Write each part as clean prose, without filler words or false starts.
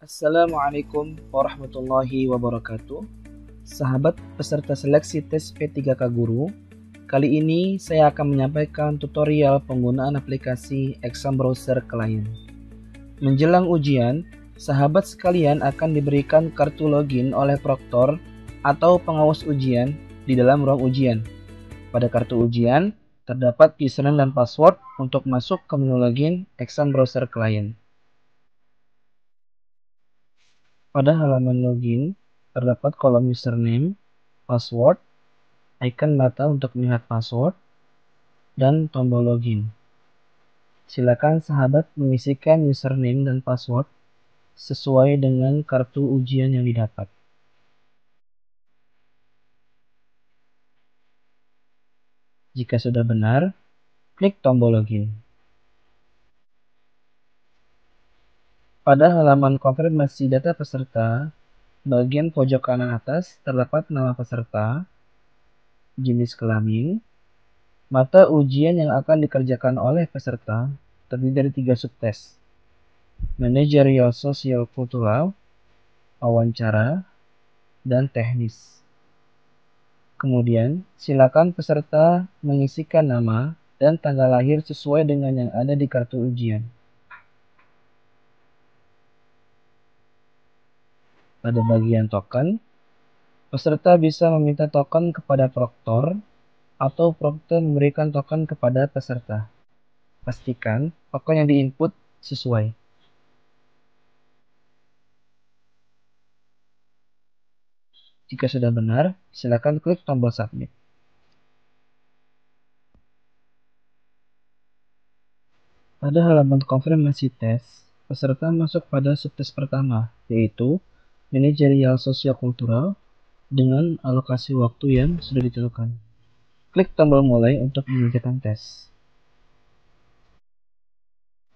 Assalamualaikum warahmatullahi wabarakatuh. Sahabat peserta seleksi tes P3K Guru, kali ini saya akan menyampaikan tutorial penggunaan aplikasi Exam Browser Client. Menjelang ujian, sahabat sekalian akan diberikan kartu login oleh proktor atau pengawas ujian di dalam ruang ujian. Pada kartu ujian, terdapat username dan password untuk masuk ke menu login Exam Browser Client. Pada halaman login, terdapat kolom username, password, icon mata untuk melihat password, dan tombol login. Silakan sahabat mengisikan username dan password sesuai dengan kartu ujian yang didapat. Jika sudah benar, klik tombol login. Pada halaman konfirmasi data peserta, bagian pojok kanan atas terdapat nama peserta, jenis kelamin, mata ujian yang akan dikerjakan oleh peserta, terdiri dari 3 subtes: manajerial sosial kultural, wawancara, dan teknis. Kemudian, silakan peserta mengisikan nama dan tanggal lahir sesuai dengan yang ada di kartu ujian. Pada bagian token, peserta bisa meminta token kepada proktor atau proktor memberikan token kepada peserta. Pastikan token yang diinput sesuai. Jika sudah benar, silakan klik tombol submit. Pada halaman konfirmasi tes, peserta masuk pada subtes pertama, yaitu manajerial sosial kultural dengan alokasi waktu yang sudah ditentukan. Klik tombol mulai untuk mengerjakan tes.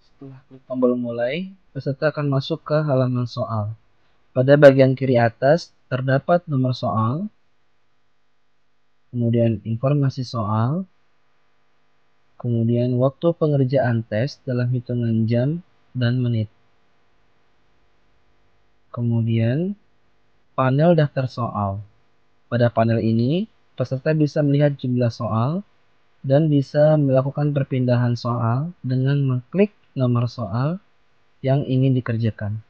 Setelah klik tombol mulai, peserta akan masuk ke halaman soal. Pada bagian kiri atas terdapat nomor soal, kemudian informasi soal, kemudian waktu pengerjaan tes dalam hitungan jam dan menit. Kemudian panel daftar soal. Pada panel ini, peserta bisa melihat jumlah soal dan bisa melakukan perpindahan soal dengan mengklik nomor soal yang ingin dikerjakan.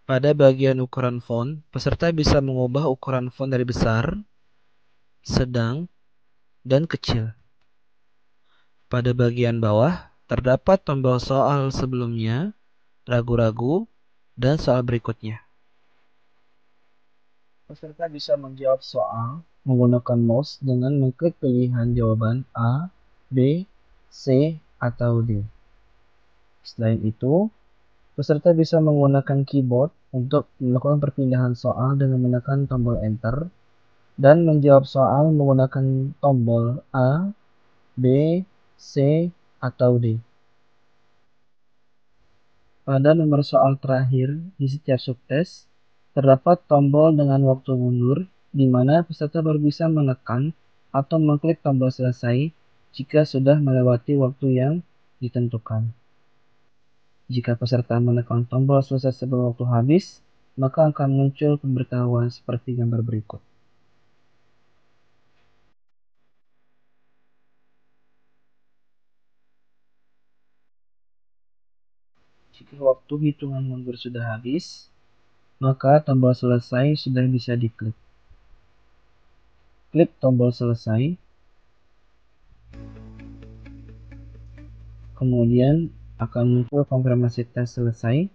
Pada bagian ukuran font, peserta bisa mengubah ukuran font dari besar, sedang, dan kecil. Pada bagian bawah, terdapat tombol soal sebelumnya, ragu-ragu, dan soal berikutnya. Peserta bisa menjawab soal menggunakan mouse dengan mengklik pilihan jawaban A, B, C, atau D. Selain itu, peserta bisa menggunakan keyboard untuk melakukan perpindahan soal dengan menekan tombol Enter dan menjawab soal menggunakan tombol A, B, C, atau D. Pada nomor soal terakhir di setiap subtes, terdapat tombol dengan waktu mundur, di mana peserta baru bisa menekan atau mengklik tombol selesai jika sudah melewati waktu yang ditentukan. Jika peserta menekan tombol selesai sebelum waktu habis, maka akan muncul pemberitahuan seperti gambar berikut. Jika waktu hitungan mundur sudah habis, maka tombol selesai sudah bisa diklik. Klik tombol selesai, kemudian akan muncul konfirmasi tes selesai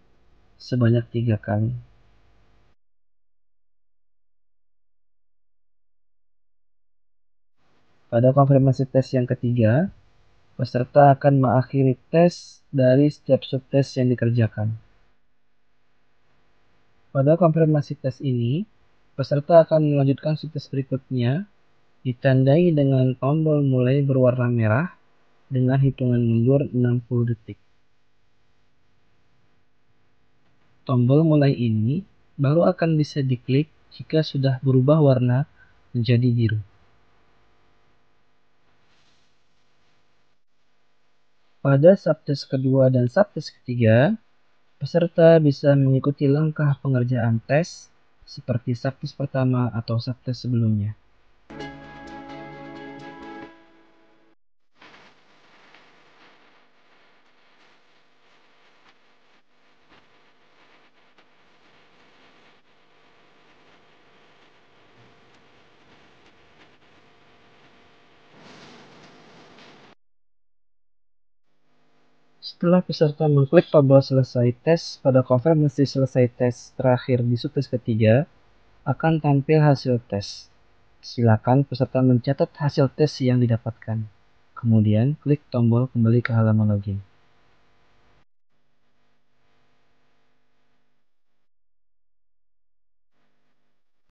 sebanyak 3 kali. Pada konfirmasi tes yang ketiga, peserta akan mengakhiri tes dari setiap subtes yang dikerjakan. Pada konfirmasi tes ini, peserta akan melanjutkan subtes berikutnya, ditandai dengan tombol mulai berwarna merah dengan hitungan mundur 60 detik. Tombol mulai ini baru akan bisa diklik jika sudah berubah warna menjadi biru. Pada subtes kedua dan subtes ketiga, peserta bisa mengikuti langkah pengerjaan tes seperti subtes pertama atau subtes sebelumnya. Setelah peserta mengklik tombol selesai tes pada konfirmasi selesai tes terakhir di subtes ketiga, akan tampil hasil tes. Silakan peserta mencatat hasil tes yang didapatkan. Kemudian klik tombol kembali ke halaman login.